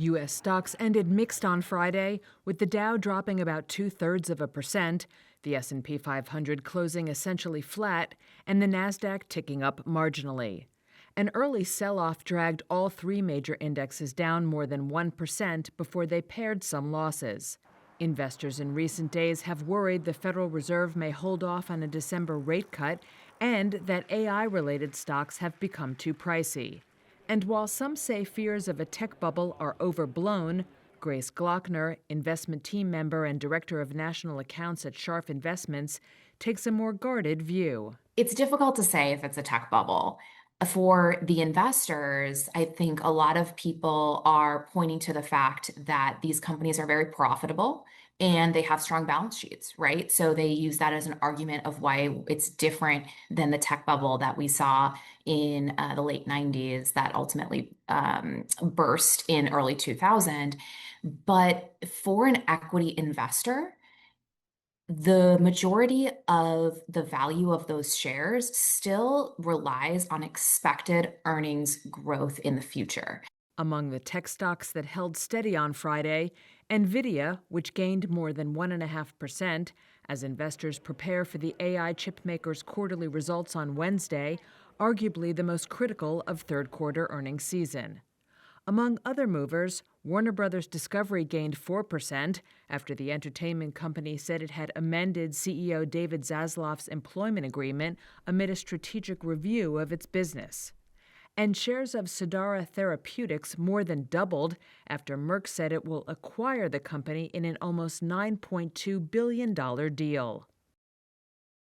U.S. stocks ended mixed on Friday, with the Dow dropping about 0.2%, the S&P 500 closing essentially flat, and the Nasdaq ticking up marginally. An early sell-off dragged all three major indexes down more than 1% before they pared some losses. Investors in recent days have worried the Federal Reserve may hold off on a December rate cut and that AI-related stocks have become too pricey. And while some say fears of a tech bubble are overblown, Grace Glockner, investment team member and director of national accounts at Scharf Investments, takes a more guarded view. It's difficult to say if it's a tech bubble. For the investors, I think a lot of people are pointing to the fact that these companies are very profitable and they have strong balance sheets, right? So they use that as an argument of why it's different than the tech bubble that we saw in the late 90s that ultimately burst in early 2000. But for an equity investor, the majority of the value of those shares still relies on expected earnings growth in the future. Among the tech stocks that held steady on Friday, Nvidia, which gained more than 1.5% as investors prepare for the AI chipmaker's quarterly results on Wednesday, arguably the most critical of third-quarter earnings season. Among other movers, Warner Brothers Discovery gained 4% after the entertainment company said it had amended CEO David Zaslav's employment agreement amid a strategic review of its business. And shares of Cidara Therapeutics more than doubled after Merck said it will acquire the company in an almost $9.2 billion deal.